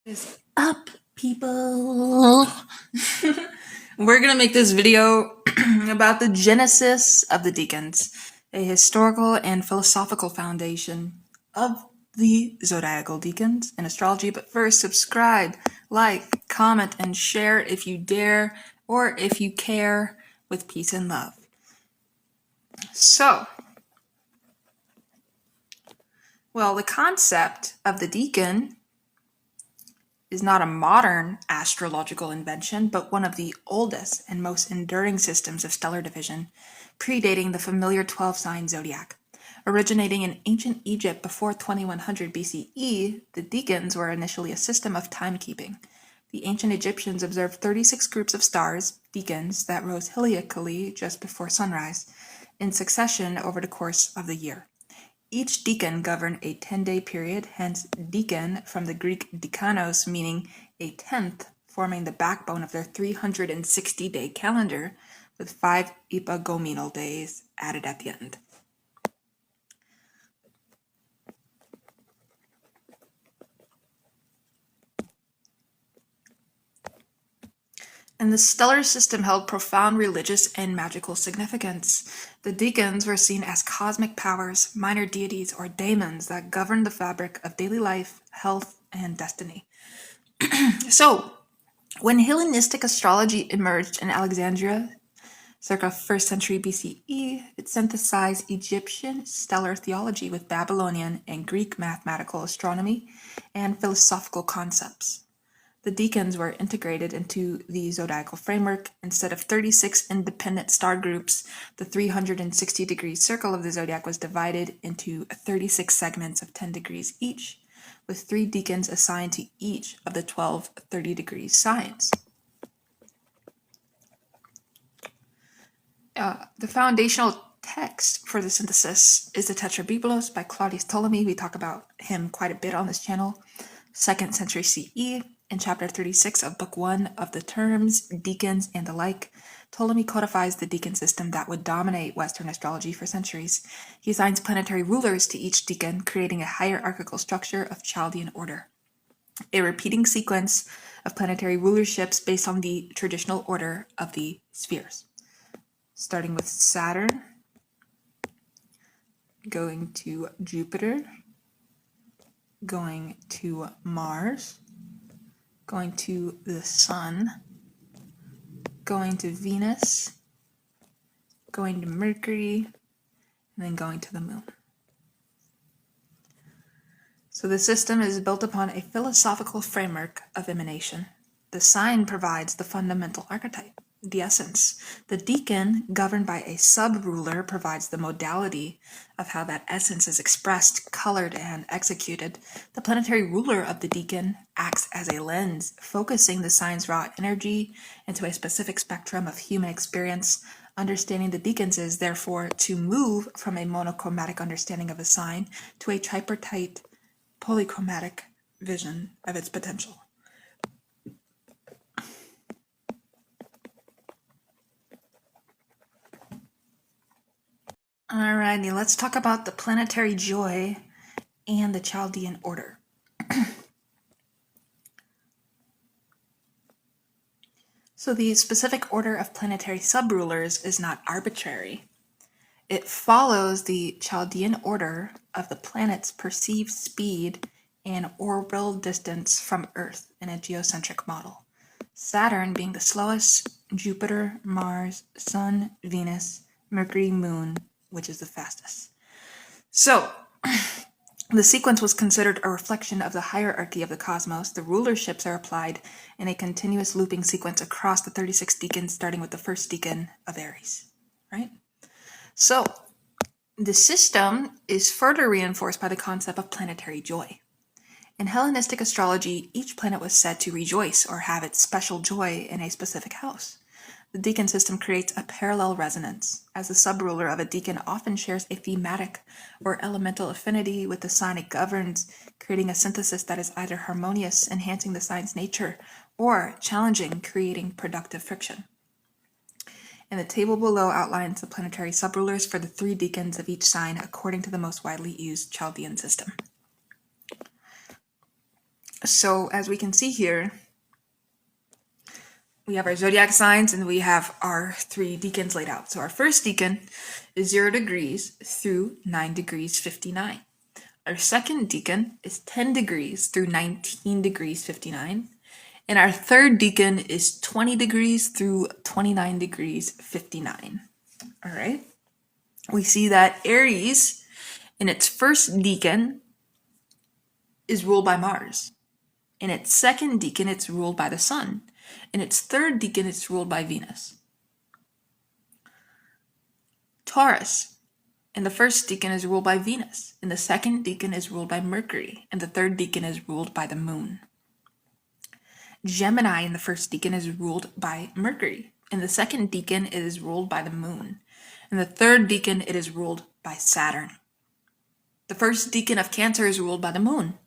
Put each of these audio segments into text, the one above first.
Is up, people? We're gonna make this video about the genesis of the Decans, a historical and philosophical foundation of the zodiacal decans in astrology. But first, subscribe, like, comment, and share if you dare or if you care, with peace and love. So, well, the concept of the decan is not a modern astrological invention, but one of the oldest and most enduring systems of stellar division, predating the familiar 12-sign zodiac. Originating in ancient Egypt before 2100 BCE, the decans were initially a system of timekeeping. The ancient Egyptians observed 36 groups of stars, decans, that rose heliacally just before sunrise, in succession over the course of the year. Each decan governed a 10-day period, hence decan from the Greek dekanos, meaning a tenth, forming the backbone of their 360-day calendar, with 5 epagomenal days added at the end. And the stellar system held profound religious and magical significance. The decans were seen as cosmic powers, minor deities, or daemons that governed the fabric of daily life, health, and destiny. So, when Hellenistic astrology emerged in Alexandria, circa 1st century BCE, it synthesized Egyptian stellar theology with Babylonian and Greek mathematical astronomy and philosophical concepts. The decans were integrated into the zodiacal framework. Instead of 36 independent star groups, the 360-degree circle of the zodiac was divided into 36 segments of 10 degrees each, with 3 decans assigned to each of the 12 30-degree signs. The foundational text for the synthesis is the Tetrabiblos by Claudius Ptolemy. We talk about him quite a bit on this channel. 2nd century CE. In chapter 36 of book 1 of the terms, decans, and the like, Ptolemy codifies the decan system that would dominate Western astrology for centuries. He assigns planetary rulers to each decan, creating a hierarchical structure of Chaldean order. A repeating sequence of planetary rulerships based on the traditional order of the spheres. Starting with Saturn, going to Jupiter, going to Mars, going to the Sun, going to Venus, going to Mercury, and then going to the Moon. So the system is built upon a philosophical framework of emanation. The sign provides the fundamental archetype, the essence. The decan, governed by a sub-ruler, provides the modality of how that essence is expressed, colored, and executed. The planetary ruler of the decan acts as a lens, focusing the sign's raw energy into a specific spectrum of human experience. Understanding the decans is, therefore, to move from a monochromatic understanding of a sign to a tripartite, polychromatic vision of its potential. Alrighty, let's talk about the planetary joy and the Chaldean order. So the specific order of planetary subrulers is not arbitrary. It follows the Chaldean order of the planet's perceived speed and orbital distance from Earth in a geocentric model. Saturn being the slowest, Jupiter, Mars, Sun, Venus, Mercury, Moon, which is the fastest. So, the sequence was considered a reflection of the hierarchy of the cosmos. The rulerships are applied in a continuous looping sequence across the 36 decans, starting with the first decan of Aries, right? So, the system is further reinforced by the concept of planetary joy. In Hellenistic astrology, each planet was said to rejoice or have its special joy in a specific house. The decan system creates a parallel resonance, as the subruler of a decan often shares a thematic or elemental affinity with the sign it governs, creating a synthesis that is either harmonious, enhancing the sign's nature, or challenging, creating productive friction. And the table below outlines the planetary subrulers for the 3 decans of each sign according to the most widely used Chaldean system. So as we can see here, we have our zodiac signs and we have our 3 decans laid out. So our first decan is 0 degrees through 9 degrees 59. Our second decan is 10 degrees through 19 degrees 59. And our third decan is 20 degrees through 29 degrees 59. All right. We see that Aries in its first decan is ruled by Mars. In its second decan, it's ruled by the Sun. In its third decan, it's ruled by Venus. Taurus, in the first decan, is ruled by Venus. In the second decan is ruled by Mercury. And the third decan is ruled by the Moon. Gemini in the first decan is ruled by Mercury. In the second decan, it is ruled by the Moon. In the third decan, it is ruled by Saturn. The first decan of Cancer is ruled by the Moon.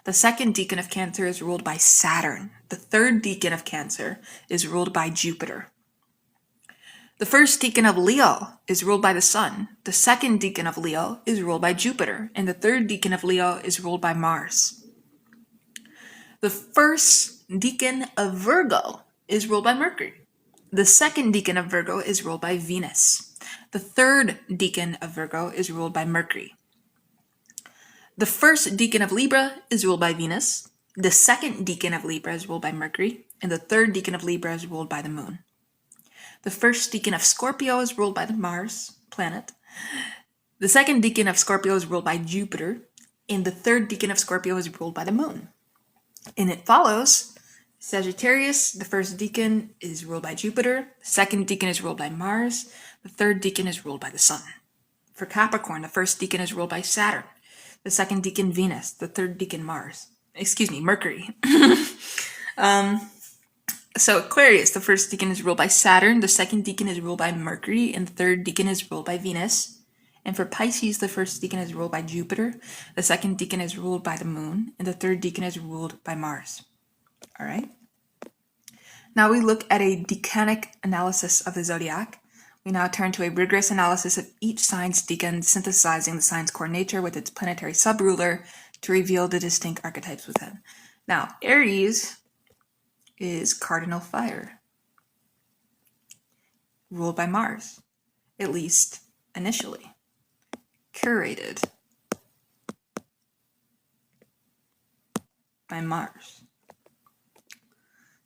The second decan of Cancer is ruled by Saturn. The third decan of Cancer is ruled by Jupiter. The first decan of Leo is ruled by the Sun. The second decan of Leo is ruled by Jupiter. And the third decan of Leo is ruled by Mars. The first decan of Virgo is ruled by Mercury. The second decan of Virgo is ruled by Venus. The third decan of Virgo is ruled by Mercury. The first decan of Libra is ruled by Venus. The second decan of Libra is ruled by Mercury. And the third decan of Libra is ruled by the Moon. The first decan of Scorpio is ruled by the Mars planet. The second decan of Scorpio is ruled by Jupiter. And the third decan of Scorpio is ruled by the Moon. And it follows, Sagittarius, the first decan is ruled by Jupiter. The second decan is ruled by Mars. The third decan is ruled by the Sun. For Capricorn, the first decan is ruled by Saturn. The second decan Venus. The third decan Mercury. So Aquarius, the first decan is ruled by Saturn. The second decan is ruled by Mercury. And the third decan is ruled by Venus. And for Pisces, the first decan is ruled by Jupiter. The second decan is ruled by the Moon. And the third decan is ruled by Mars. All right. Now we look at a decanic analysis of the zodiac. We now turn to a rigorous analysis of each sign's decan, synthesizing the sign's core nature with its planetary subruler to reveal the distinct archetypes within. Now, Aries is cardinal fire, ruled by Mars, at least initially, curated by Mars.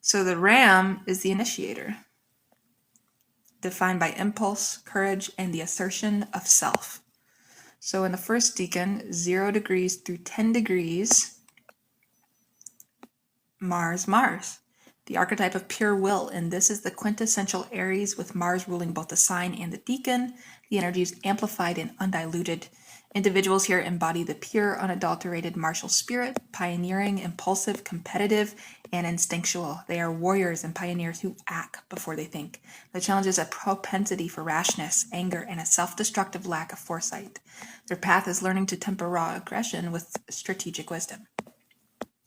So the Ram is the initiator, defined by impulse, courage, and the assertion of self. So in the first decan, 0 degrees through 10 degrees, Mars, the archetype of pure will, and this is the quintessential Aries with Mars ruling both the sign and the decan. The energy is amplified and undiluted. Individuals here embody the pure, unadulterated martial spirit, pioneering, impulsive, competitive, and instinctual. They are warriors and pioneers who act before they think. The challenge is a propensity for rashness, anger, and a self-destructive lack of foresight. Their path is learning to temper raw aggression with strategic wisdom.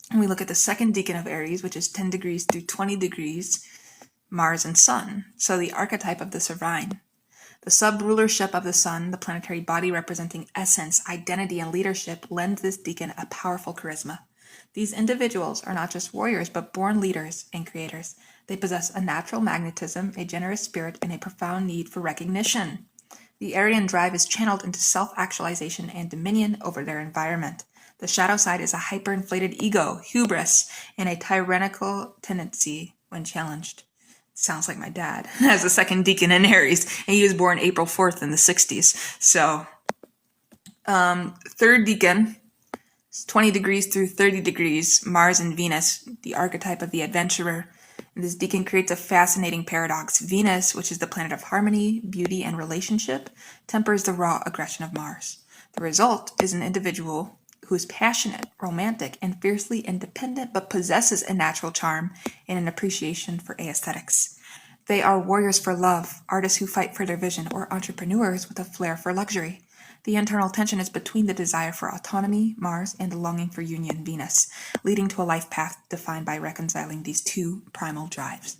And we look at the second decan of Aries, which is 10 degrees through 20 degrees, Mars and Sun. So the archetype of the Servine. The sub-rulership of the Sun, the planetary body representing essence, identity, and leadership, lends this decan a powerful charisma. These individuals are not just warriors, but born leaders and creators. They possess a natural magnetism, a generous spirit, and a profound need for recognition. The Aryan drive is channeled into self-actualization and dominion over their environment. The shadow side is a hyperinflated ego, hubris, and a tyrannical tendency when challenged. Sounds like my dad, as a second decan in Aries, and he was born April 4th in the 60s. So, third decan, 20 degrees through 30 degrees, Mars and Venus, the archetype of the adventurer. And this decan creates a fascinating paradox. Venus, which is the planet of harmony, beauty, and relationship, tempers the raw aggression of Mars. The result is an individual who is passionate, romantic, and fiercely independent, but possesses a natural charm and an appreciation for aesthetics. They are warriors for love, artists who fight for their vision, or entrepreneurs with a flair for luxury. The internal tension is between the desire for autonomy, Mars, and the longing for union, Venus, leading to a life path defined by reconciling these two primal drives.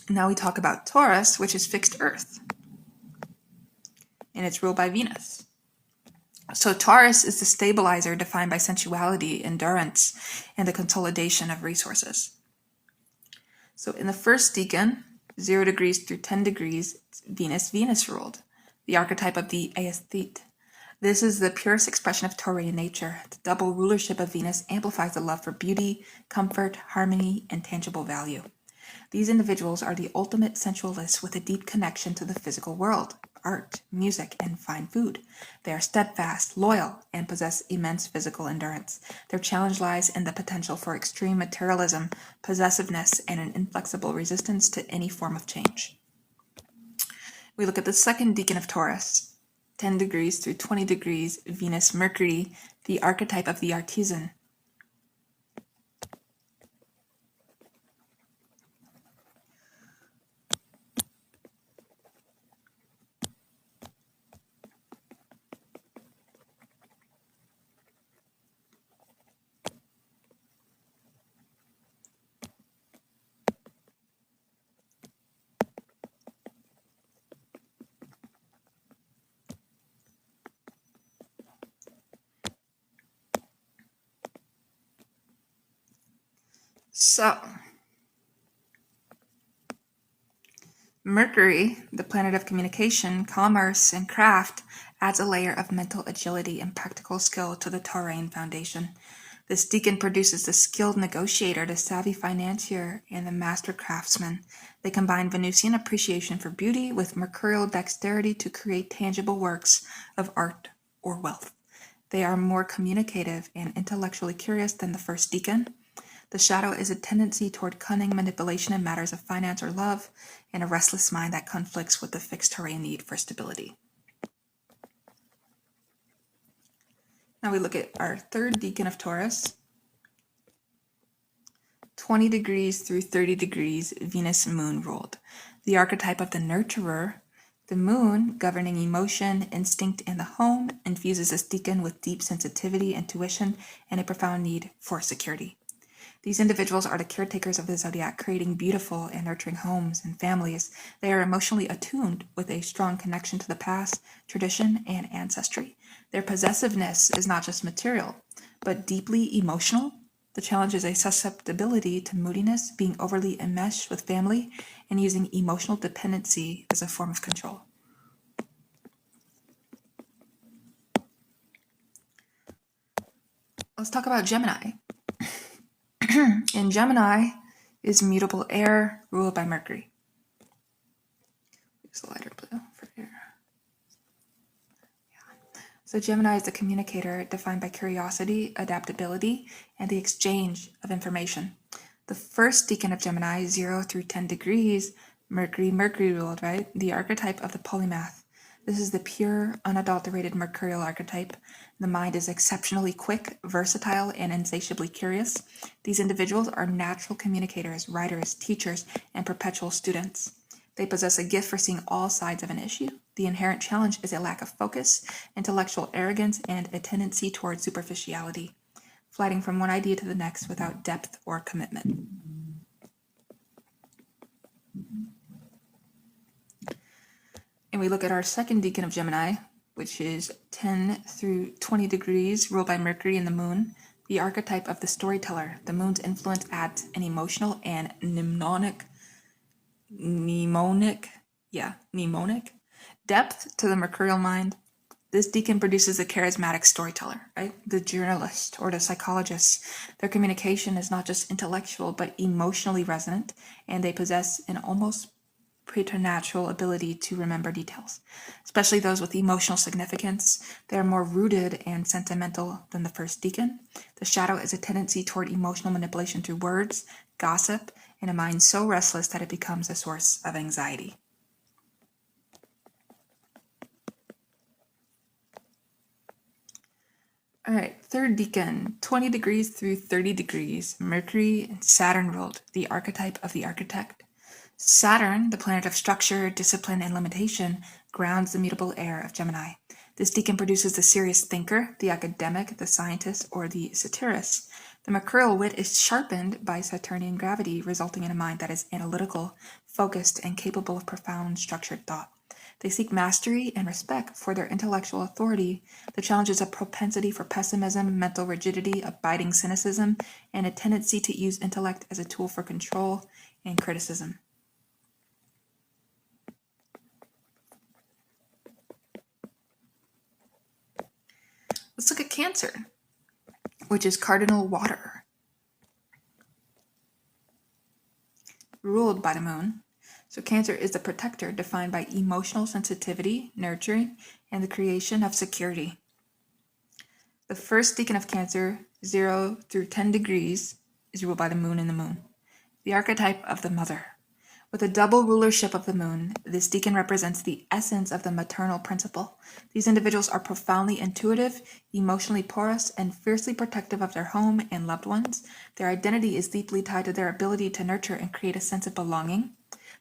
Now we talk about Taurus, which is fixed Earth, and it's ruled by Venus. So Taurus is the stabilizer defined by sensuality, endurance, and the consolidation of resources. So in the first decan, 0 degrees through 10 degrees, Venus ruled, the archetype of the aesthete. This is the purest expression of Taurian nature. The double rulership of Venus amplifies the love for beauty, comfort, harmony, and tangible value. These individuals are the ultimate sensualists with a deep connection to the physical world, art, music, and fine food. They are steadfast, loyal, and possess immense physical endurance. Their challenge lies in the potential for extreme materialism, possessiveness, and an inflexible resistance to any form of change. We look at the second decan of Taurus, 10 degrees through 20 degrees, Venus, Mercury, the archetype of the artisan. So, Mercury, the planet of communication, commerce, and craft, adds a layer of mental agility and practical skill to the Taurian foundation. This decan produces the skilled negotiator, the savvy financier, and the master craftsman. They combine Venusian appreciation for beauty with mercurial dexterity to create tangible works of art or wealth. They are more communicative and intellectually curious than the first decan. The shadow is a tendency toward cunning manipulation in matters of finance or love, and a restless mind that conflicts with the fixed Taurian need for stability. Now we look at our third decan of Taurus, 20 degrees through 30 degrees, Venus moon ruled. The archetype of the nurturer, the moon, governing emotion, instinct, and the home, infuses this decan with deep sensitivity, intuition, and a profound need for security. These individuals are the caretakers of the zodiac, creating beautiful and nurturing homes and families. They are emotionally attuned with a strong connection to the past, tradition, and ancestry. Their possessiveness is not just material, but deeply emotional. The challenge is a susceptibility to moodiness, being overly enmeshed with family, and using emotional dependency as a form of control. Let's talk about Gemini. In Gemini is mutable air ruled by Mercury. Use the lighter blue for air. Yeah. So Gemini is the communicator defined by curiosity, adaptability, and the exchange of information. The first decan of Gemini, 0 through 10 degrees, Mercury ruled, right? The archetype of the polymath. This is the pure, unadulterated mercurial archetype. The mind is exceptionally quick, versatile, and insatiably curious. These individuals are natural communicators, writers, teachers, and perpetual students. They possess a gift for seeing all sides of an issue. The inherent challenge is a lack of focus, intellectual arrogance, and a tendency toward superficiality, flighting from one idea to the next without depth or commitment. And we look at our second decan of Gemini, which is 10 through 20 degrees, ruled by Mercury and the moon, the archetype of the storyteller. The moon's influence adds an emotional and mnemonic depth to the mercurial mind. This decan produces a charismatic storyteller, right? The journalist or the psychologist. Their communication is not just intellectual, but emotionally resonant, and they possess an almost preternatural ability to remember details, especially those with emotional significance. They are more rooted and sentimental than the first decan. The shadow is a tendency toward emotional manipulation through words, gossip, and a mind so restless that it becomes a source of anxiety. All right, third decan, 20 degrees through 30 degrees, Mercury and Saturn ruled, the archetype of the architect. Saturn, the planet of structure, discipline, and limitation, grounds the mutable air of Gemini. This decan produces the serious thinker, the academic, the scientist, or the satirist. The mercurial wit is sharpened by Saturnian gravity, resulting in a mind that is analytical, focused, and capable of profound structured thought. They seek mastery and respect for their intellectual authority. The challenge is a propensity for pessimism, mental rigidity, abiding cynicism, and a tendency to use intellect as a tool for control and criticism. Let's look at Cancer, which is cardinal water, ruled by the moon. So Cancer is the protector, defined by emotional sensitivity, nurturing, and the creation of security. The first decan of Cancer, 0 through 10 degrees, is ruled by the moon and the moon. The archetype of the mother. With a double rulership of the moon, this decan represents the essence of the maternal principle. These individuals are profoundly intuitive, emotionally porous, and fiercely protective of their home and loved ones. Their identity is deeply tied to their ability to nurture and create a sense of belonging.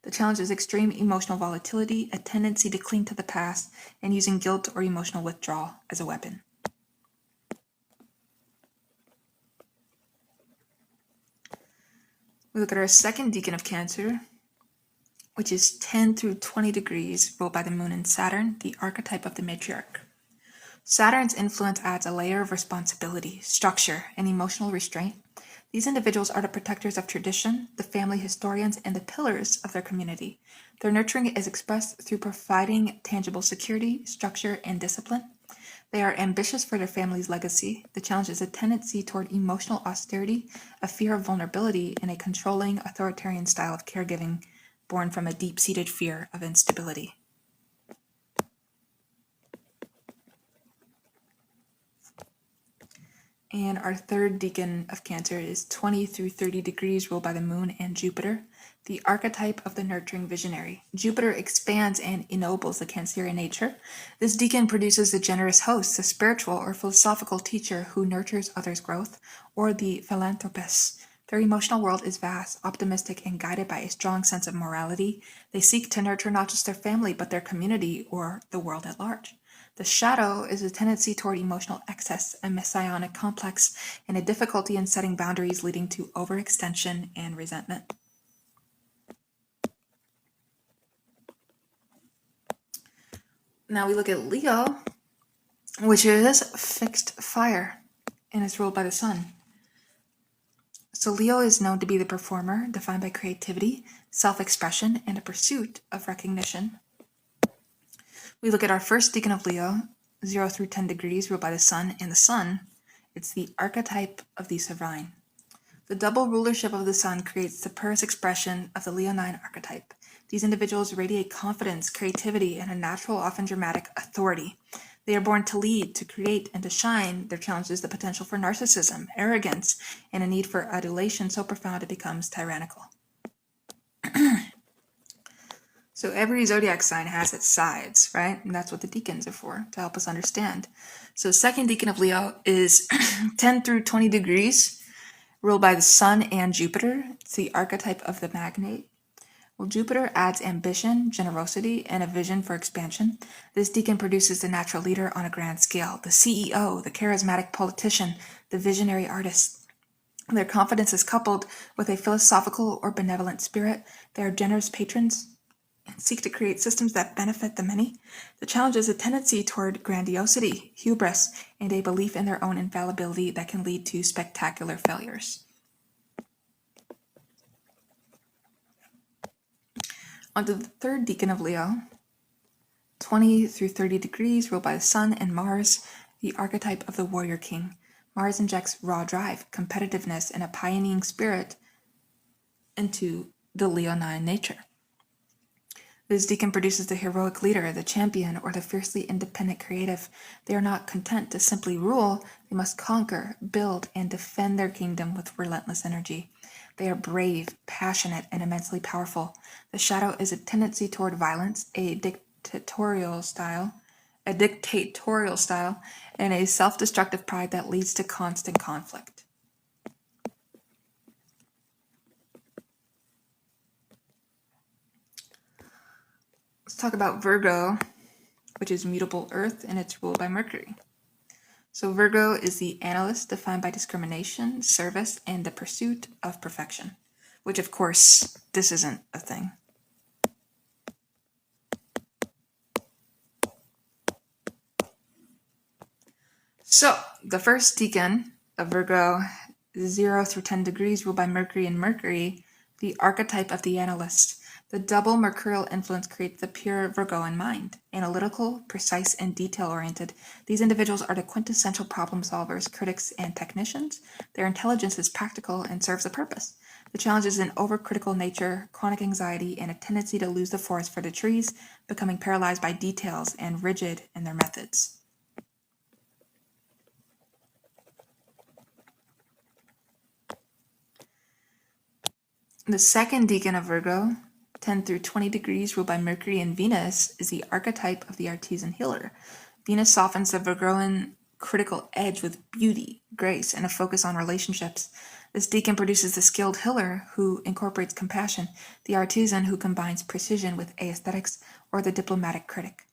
The challenge is extreme emotional volatility, a tendency to cling to the past, and using guilt or emotional withdrawal as a weapon. We look at our second decan of Cancer, which is 10 through 20 degrees, ruled by the moon and Saturn, the archetype of the matriarch. Saturn's influence adds a layer of responsibility, structure, and emotional restraint. These individuals are the protectors of tradition, the family historians, and the pillars of their community. Their nurturing is expressed through providing tangible security, structure, and discipline. They are ambitious for their family's legacy. The challenge is a tendency toward emotional austerity, a fear of vulnerability, and a controlling, authoritarian style of caregiving born from a deep-seated fear of instability. And our third decan of Cancer is 20 through 30 degrees, ruled by the moon and Jupiter, the archetype of the nurturing visionary. Jupiter expands and ennobles the Cancerian nature. This decan produces the generous host, the spiritual or philosophical teacher who nurtures others' growth, or the philanthropist. Their emotional world is vast, optimistic, and guided by a strong sense of morality. They seek to nurture not just their family, but their community or the world at large. The shadow is a tendency toward emotional excess, a messianic complex, and a difficulty in setting boundaries leading to overextension and resentment. Now we look at Leo, which is fixed fire, and is ruled by the sun. So Leo is known to be the performer, defined by creativity, self-expression, and a pursuit of recognition. We look at our first decan of Leo, 0 through 10 degrees, ruled by the sun, and the sun, it's the archetype of the Divine. The double rulership of the sun creates the purest expression of the Leonine archetype. These individuals radiate confidence, creativity, and a natural, often dramatic, authority. They are born to lead, to create, and to shine. Their challenge is the potential for narcissism, arrogance, and a need for adulation so profound it becomes tyrannical. So every zodiac sign has its sides, right? And that's what the decans are for, to help us understand. So second decan of Leo is 10 through 20 degrees, ruled by the sun and Jupiter. It's the archetype of the magnate. Well, Jupiter adds ambition, generosity, and a vision for expansion. This decan produces the natural leader on a grand scale, the CEO, the charismatic politician, the visionary artist. Their confidence is coupled with a philosophical or benevolent spirit. They are generous patrons and seek to create systems that benefit the many. The challenge is a tendency toward grandiosity, hubris, and a belief in their own infallibility that can lead to spectacular failures. On to the third decan of Leo, 20 through 30 degrees, ruled by the sun and Mars, the archetype of the warrior king. Mars injects raw drive, competitiveness, and a pioneering spirit into the Leonine nature. This decan produces the heroic leader, the champion, or the fiercely independent creative. They are not content to simply rule. They must conquer, build, and defend their kingdom with relentless energy. They are brave, passionate, and immensely powerful. The shadow is a tendency toward violence, a dictatorial style, and a self-destructive pride that leads to constant conflict. Let's talk about Virgo, which is mutable earth, and it's ruled by Mercury. So Virgo is the analyst, defined by discrimination, service, and the pursuit of perfection, which of course, this isn't a thing. So, the first decan of Virgo, 0 through 10 degrees, ruled by Mercury and Mercury, the archetype of the analyst. The double mercurial influence creates the pure Virgoan mind. Analytical, precise, and detail-oriented, these individuals are the quintessential problem solvers, critics, and technicians. Their intelligence is practical and serves a purpose. The challenge is an overcritical nature, chronic anxiety, and a tendency to lose the forest for the trees, becoming paralyzed by details and rigid in their methods. The second decan of Virgo, 10 through 20 degrees, ruled by Mercury and Venus, is the archetype of the artisan healer. Venus softens the Virgoan critical edge with beauty, grace, and a focus on relationships. This decan produces the skilled healer who incorporates compassion, the artisan who combines precision with aesthetics, or the diplomatic critic.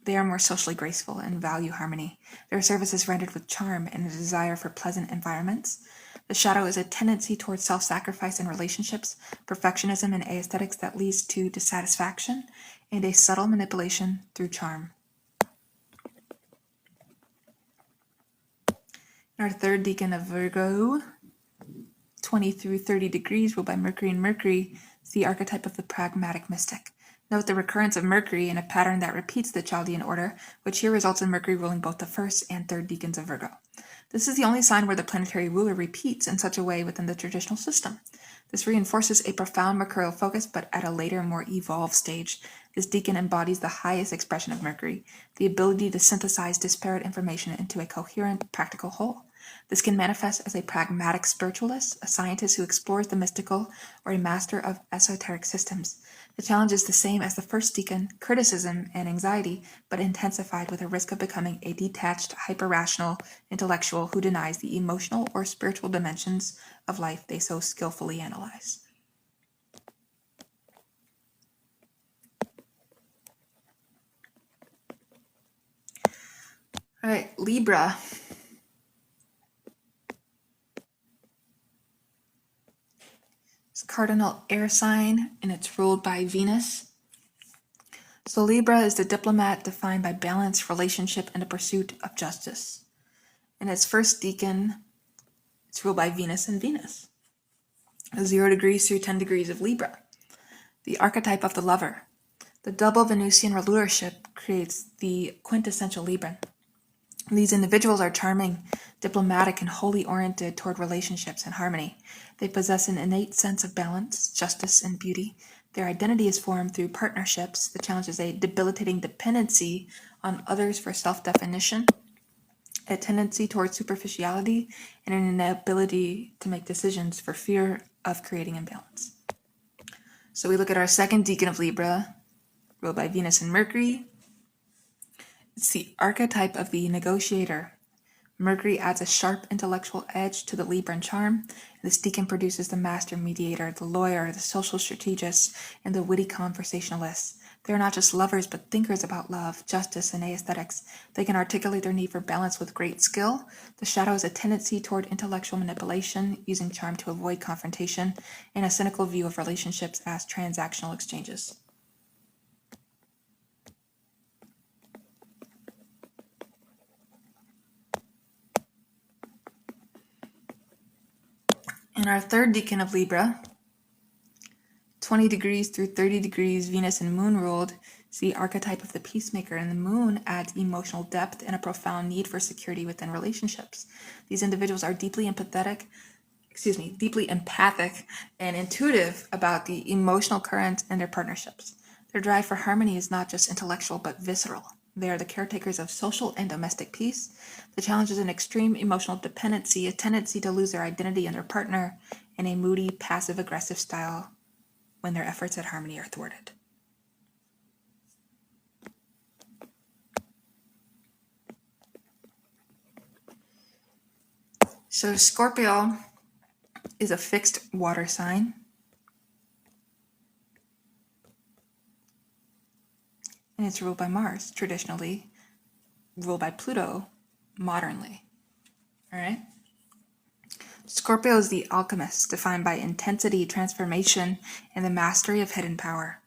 They are more socially graceful and value harmony. Their service is rendered with charm and a desire for pleasant environments. The shadow is a tendency towards self-sacrifice in relationships, perfectionism and aesthetics that leads to dissatisfaction, and a subtle manipulation through charm. Our third decan of Virgo, 20 through 30 degrees, ruled by Mercury and Mercury, is the archetype of the pragmatic mystic. Note the recurrence of Mercury in a pattern that repeats the Chaldean order, which here results in Mercury ruling both the first and third decans of Virgo. This is the only sign where the planetary ruler repeats in such a way within the traditional system. This reinforces a profound mercurial focus, but at a later, more evolved stage. This decan embodies the highest expression of Mercury, the ability to synthesize disparate information into a coherent, practical whole. This can manifest as a pragmatic spiritualist, a scientist who explores the mystical, or a master of esoteric systems. The challenge is the same as the first decan, criticism and anxiety, but intensified with a risk of becoming a detached, hyper-rational intellectual who denies the emotional or spiritual dimensions of life they so skillfully analyze. All right, Libra. It's cardinal air sign, and it's ruled by Venus. So Libra is the diplomat defined by balance, relationship, and the pursuit of justice. In its first decan, it's ruled by Venus and Venus. 0 degrees through 10 degrees of Libra. The archetype of the lover. The double Venusian rulership creates the quintessential Libran. These individuals are charming, diplomatic, and wholly oriented toward relationships and harmony. They possess an innate sense of balance, justice, and beauty. Their identity is formed through partnerships. The challenge is a debilitating dependency on others for self-definition, a tendency toward superficiality, and an inability to make decisions for fear of creating imbalance. So we look at our second decan of Libra, ruled by Venus and Mercury. It's the archetype of the negotiator. Mercury adds a sharp intellectual edge to the Libran charm. This decan produces the master mediator, the lawyer, the social strategist, and the witty conversationalist. They're not just lovers, but thinkers about love, justice, and aesthetics. They can articulate their need for balance with great skill. The shadow is a tendency toward intellectual manipulation, using charm to avoid confrontation, and a cynical view of relationships as transactional exchanges. In our third decan of Libra, 20 degrees through 30 degrees, Venus and Moon ruled, is the archetype of the peacemaker, and the Moon adds emotional depth and a profound need for security within relationships. These individuals are deeply empathic and intuitive about the emotional current in their partnerships. Their drive for harmony is not just intellectual but visceral. They are the caretakers of social and domestic peace. The challenge is an extreme emotional dependency, a tendency to lose their identity in their partner, and a moody, passive-aggressive style when their efforts at harmony are thwarted. So Scorpio is a fixed water sign. And it's ruled by Mars, traditionally, ruled by Pluto, modernly. All right? Scorpio is the alchemist, defined by intensity, transformation, and the mastery of hidden power.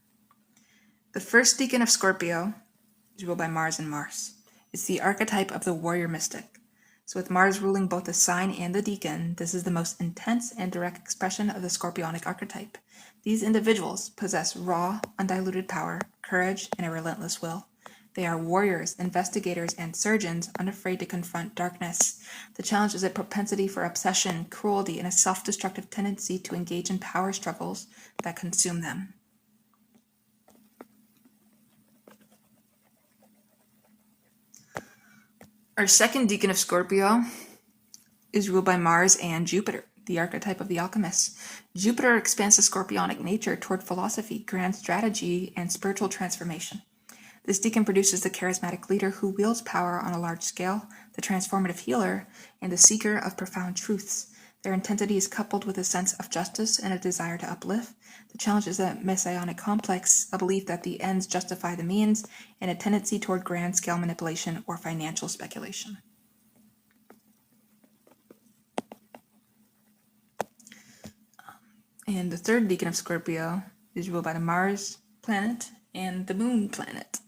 The first decan of Scorpio is ruled by Mars and Mars. It's the archetype of the warrior mystic. So with Mars ruling both the sign and the decan, this is the most intense and direct expression of the Scorpionic archetype. These individuals possess raw, undiluted power, courage, and a relentless will. They are warriors, investigators, and surgeons unafraid to confront darkness. The challenge is a propensity for obsession, cruelty, and a self-destructive tendency to engage in power struggles that consume them. Our second decan of Scorpio is ruled by Mars and Jupiter, the archetype of the alchemist. Jupiter expands the Scorpionic nature toward philosophy, grand strategy, and spiritual transformation. This decan produces the charismatic leader who wields power on a large scale, the transformative healer, and the seeker of profound truths. Their intensity is coupled with a sense of justice and a desire to uplift. The challenge is a messianic complex, a belief that the ends justify the means, and a tendency toward grand-scale manipulation or financial speculation. And the third decan of Scorpio is ruled by the Mars planet and the Moon planet.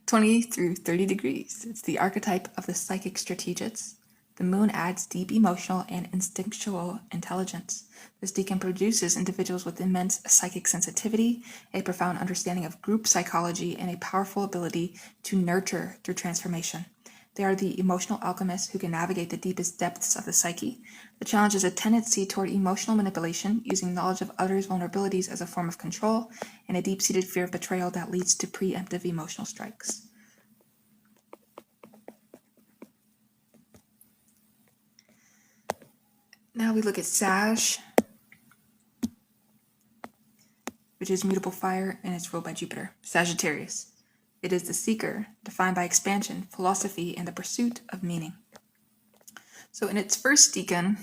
20 through 30 degrees. It's the archetype of the psychic strategist. The moon adds deep emotional and instinctual intelligence. This decan produces individuals with immense psychic sensitivity, a profound understanding of group psychology, and a powerful ability to nurture through transformation. They are the emotional alchemists who can navigate the deepest depths of the psyche. The challenge is a tendency toward emotional manipulation, using knowledge of others' vulnerabilities as a form of control, and a deep-seated fear of betrayal that leads to preemptive emotional strikes. Now we look at Sag, which is mutable fire, and it's ruled by Jupiter. Sagittarius. It is the seeker, defined by expansion, philosophy, and the pursuit of meaning. So in its first decan,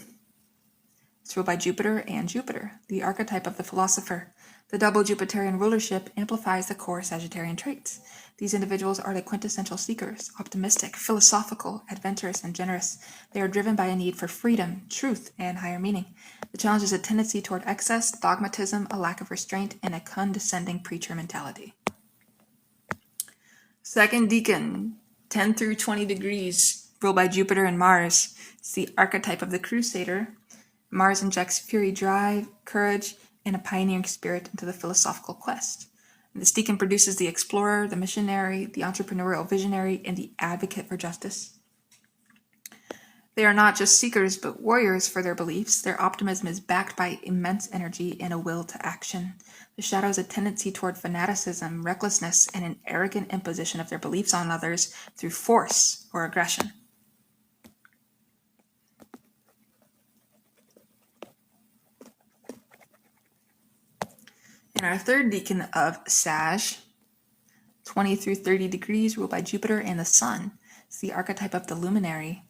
it's ruled by Jupiter and Jupiter, the archetype of the philosopher. The double Jupiterian rulership amplifies the core Sagittarian traits. These individuals are the quintessential seekers, optimistic, philosophical, adventurous, and generous. They are driven by a need for freedom, truth, and higher meaning. The challenge is a tendency toward excess, dogmatism, a lack of restraint, and a condescending preacher mentality. Second decan, 10 through 20 degrees, ruled by Jupiter and Mars. It's the archetype of the crusader. Mars injects fury, drive, courage, and a pioneering spirit into the philosophical quest. This decan produces the explorer, the missionary, the entrepreneurial visionary, and the advocate for justice. They are not just seekers, but warriors for their beliefs. Their optimism is backed by immense energy and a will to action. The shadow is a tendency toward fanaticism, recklessness, and an arrogant imposition of their beliefs on others through force or aggression. And our third decan of Sag, 20 through 30 degrees, ruled by Jupiter and the Sun. It's the archetype of the luminary.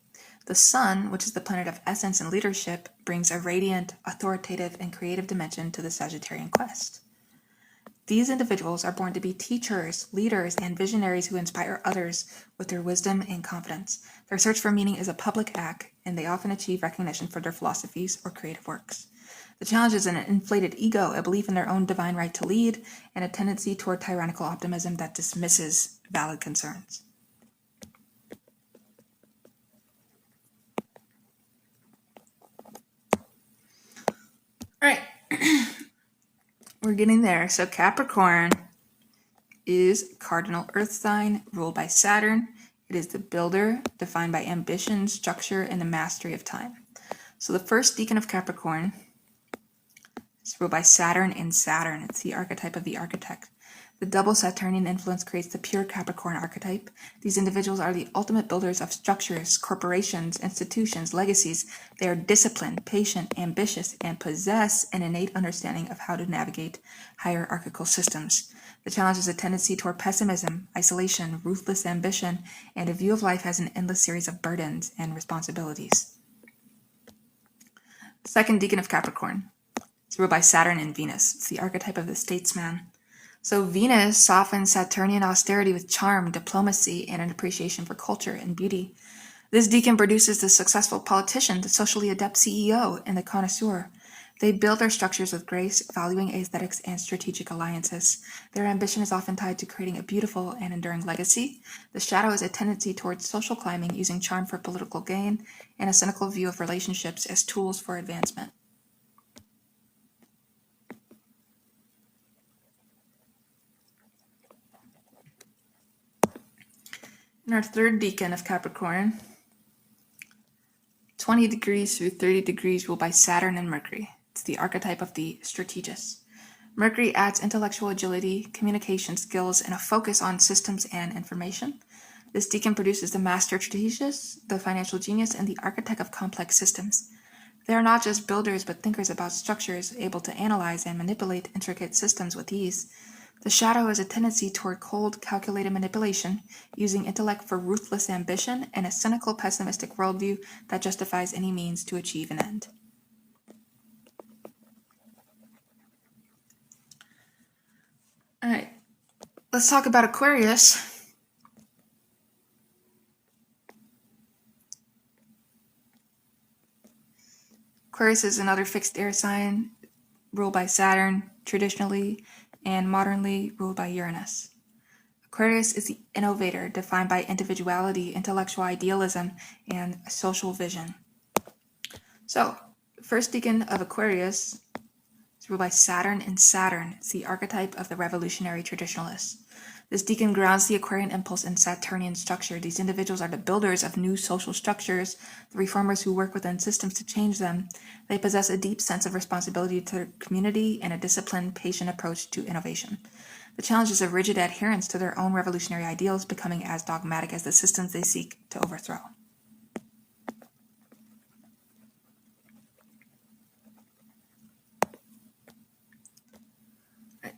The Sun, which is the planet of essence and leadership, brings a radiant, authoritative, and creative dimension to the Sagittarian quest. These individuals are born to be teachers, leaders, and visionaries who inspire others with their wisdom and confidence. Their search for meaning is a public act, and they often achieve recognition for their philosophies or creative works. The challenge is an inflated ego, a belief in their own divine right to lead, and a tendency toward tyrannical optimism that dismisses valid concerns. All right, we're getting there. So Capricorn is cardinal earth sign ruled by Saturn. It is the builder, defined by ambition, structure, and the mastery of time. So the first decan of Capricorn is ruled by Saturn and Saturn. It's the archetype of the architect. The double Saturnian influence creates the pure Capricorn archetype. These individuals are the ultimate builders of structures, corporations, institutions, legacies. They are disciplined, patient, ambitious, and possess an innate understanding of how to navigate hierarchical systems. The challenge is a tendency toward pessimism, isolation, ruthless ambition, and a view of life as an endless series of burdens and responsibilities. Second decan of Capricorn. It's ruled by Saturn and Venus. It's the archetype of the statesman. So Venus softens Saturnian austerity with charm, diplomacy, and an appreciation for culture and beauty. This decan produces the successful politician, the socially adept CEO, and the connoisseur. They build their structures with grace, valuing aesthetics and strategic alliances. Their ambition is often tied to creating a beautiful and enduring legacy. The shadow is a tendency towards social climbing, using charm for political gain, and a cynical view of relationships as tools for advancement. In our third decan of Capricorn, 20 degrees through 30 degrees ruled by Saturn and Mercury. It's the archetype of the strategist. Mercury adds intellectual agility, communication skills, and a focus on systems and information. This decan produces the master strategist, the financial genius, and the architect of complex systems. They are not just builders but thinkers about structures, able to analyze and manipulate intricate systems with ease. The shadow is a tendency toward cold, calculated manipulation, using intellect for ruthless ambition and a cynical, pessimistic worldview that justifies any means to achieve an end. All right, let's talk about Aquarius. Aquarius is another fixed air sign ruled by Saturn, traditionally, and modernly ruled by Uranus. Aquarius is the innovator, defined by individuality, intellectual idealism, and social vision. So, first decan of Aquarius is ruled by Saturn, and Saturn is the archetype of the revolutionary traditionalist. This decan grounds the Aquarian impulse in Saturnian structure. These individuals are the builders of new social structures, the reformers who work within systems to change them. They possess a deep sense of responsibility to their community and a disciplined, patient approach to innovation. The challenge is a rigid adherence to their own revolutionary ideals, becoming as dogmatic as the systems they seek to overthrow.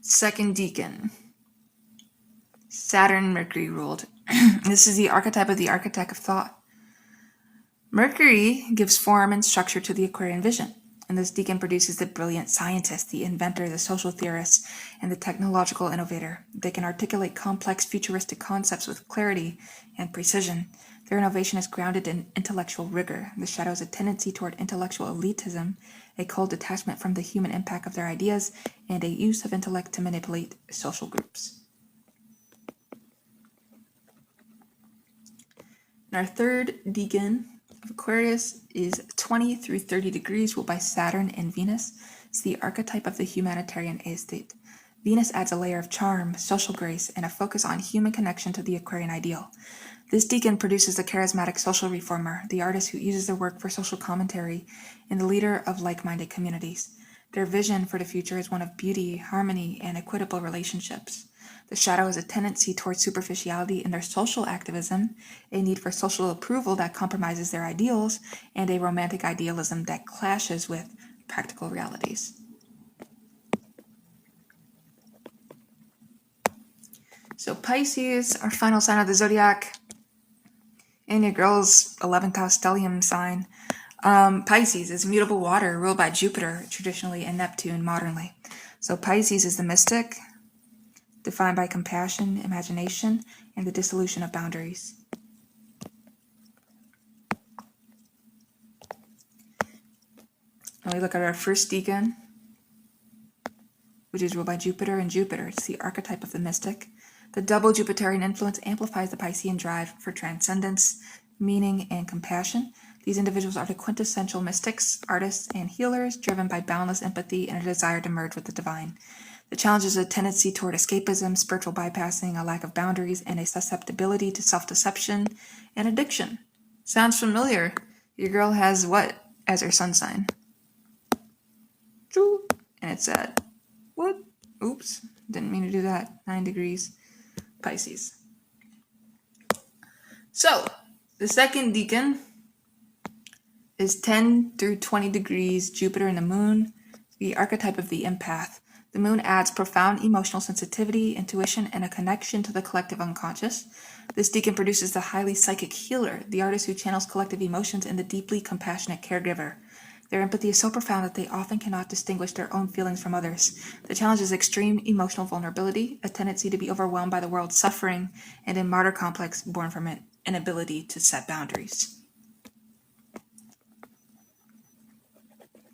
Second decan. Saturn, Mercury ruled. This is the archetype of the architect of thought. Mercury gives form and structure to the Aquarian vision, and this decan produces the brilliant scientist, the inventor, the social theorist, and the technological innovator. They can articulate complex futuristic concepts with clarity and precision. Their innovation is grounded in intellectual rigor. The shadow is a tendency toward intellectual elitism, a cold detachment from the human impact of their ideas, and a use of intellect to manipulate social groups. And our third decan of Aquarius is 20 through 30 degrees, ruled by Saturn and Venus. It's the archetype of the humanitarian aesthete. Venus adds a layer of charm, social grace, and a focus on human connection to the Aquarian ideal. This decan produces a charismatic social reformer, the artist who uses their work for social commentary, and the leader of like-minded communities. Their vision for the future is one of beauty, harmony, and equitable relationships. The shadow is a tendency towards superficiality in their social activism, a need for social approval that compromises their ideals, and a romantic idealism that clashes with practical realities. So Pisces, our final sign of the zodiac, and your girl's 11th house stellium sign. Pisces is mutable water ruled by Jupiter, traditionally, and Neptune, modernly. So Pisces is the mystic, defined by compassion, imagination, and the dissolution of boundaries. Now we look at our first decan, which is ruled by Jupiter and Jupiter. It's the archetype of the mystic. The double Jupiterian influence amplifies the Piscean drive for transcendence, meaning, and compassion. These individuals are the quintessential mystics, artists, and healers, driven by boundless empathy and a desire to merge with the divine. The challenge is a tendency toward escapism, spiritual bypassing, a lack of boundaries, and a susceptibility to self-deception and addiction. Sounds familiar? Your girl has what as her sun sign? And it's at what? Oops, didn't mean to do that. 9 degrees Pisces. So, the second decan is 10 through 20 degrees Jupiter and the moon, the archetype of the empath. The moon adds profound emotional sensitivity, intuition, and a connection to the collective unconscious. This decan produces the highly psychic healer, the artist who channels collective emotions, and the deeply compassionate caregiver. Their empathy is so profound that they often cannot distinguish their own feelings from others. The challenge is extreme emotional vulnerability, a tendency to be overwhelmed by the world's suffering, and a martyr complex born from an inability to set boundaries.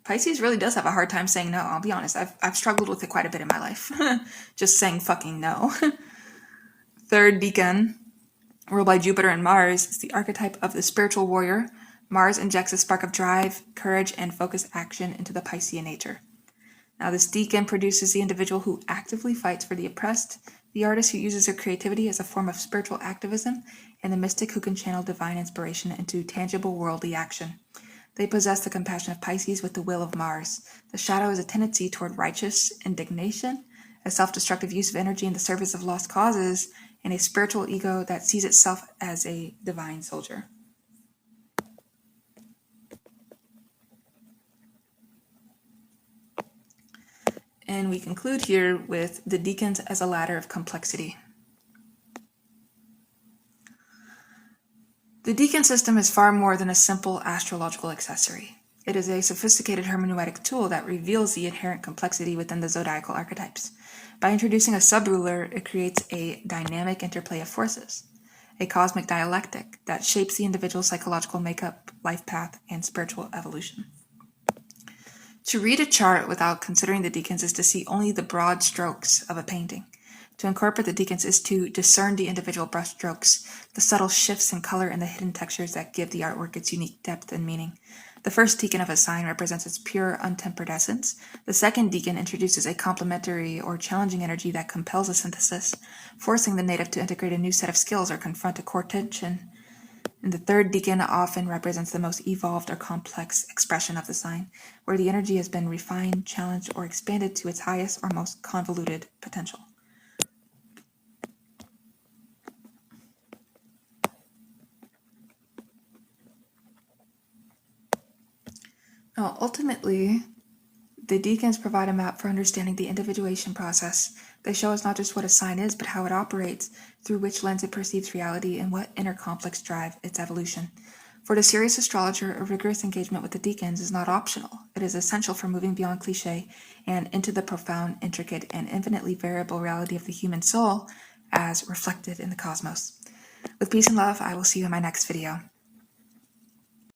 Pisces really does have a hard time saying no, I'll be honest. I've struggled with it quite a bit in my life. Just saying fucking no. Third decan, ruled by Jupiter and Mars, is the archetype of the spiritual warrior. Mars injects a spark of drive, courage, and focused action into the Piscean nature. Now, this decan produces the individual who actively fights for the oppressed, the artist who uses their creativity as a form of spiritual activism, and the mystic who can channel divine inspiration into tangible worldly action. They possess the compassion of Pisces with the will of Mars. The shadow is a tendency toward righteous indignation, a self-destructive use of energy in the service of lost causes, and a spiritual ego that sees itself as a divine soldier. And we conclude here with the Decans as a ladder of complexity. The Decan system is far more than a simple astrological accessory. It is a sophisticated hermeneutic tool that reveals the inherent complexity within the zodiacal archetypes. By introducing a subruler, it creates a dynamic interplay of forces, a cosmic dialectic that shapes the individual's psychological makeup, life path, and spiritual evolution. To read a chart without considering the decans is to see only the broad strokes of a painting. To incorporate the decans is to discern the individual brush strokes, the subtle shifts in color, and the hidden textures that give the artwork its unique depth and meaning. The first decan of a sign represents its pure, untempered essence. The second decan introduces a complementary or challenging energy that compels a synthesis, forcing the native to integrate a new set of skills or confront a core tension. And the third decan often represents the most evolved or complex expression of the sign, where the energy has been refined, challenged, or expanded to its highest or most convoluted potential. Now, ultimately, the decans provide a map for understanding the individuation process. They show us not just what a sign is, but how it operates, through which lens it perceives reality, and what inner conflicts drive its evolution. For the serious astrologer, a rigorous engagement with the decans is not optional. It is essential for moving beyond cliché and into the profound, intricate, and infinitely variable reality of the human soul as reflected in the cosmos. With peace and love, I will see you in my next video.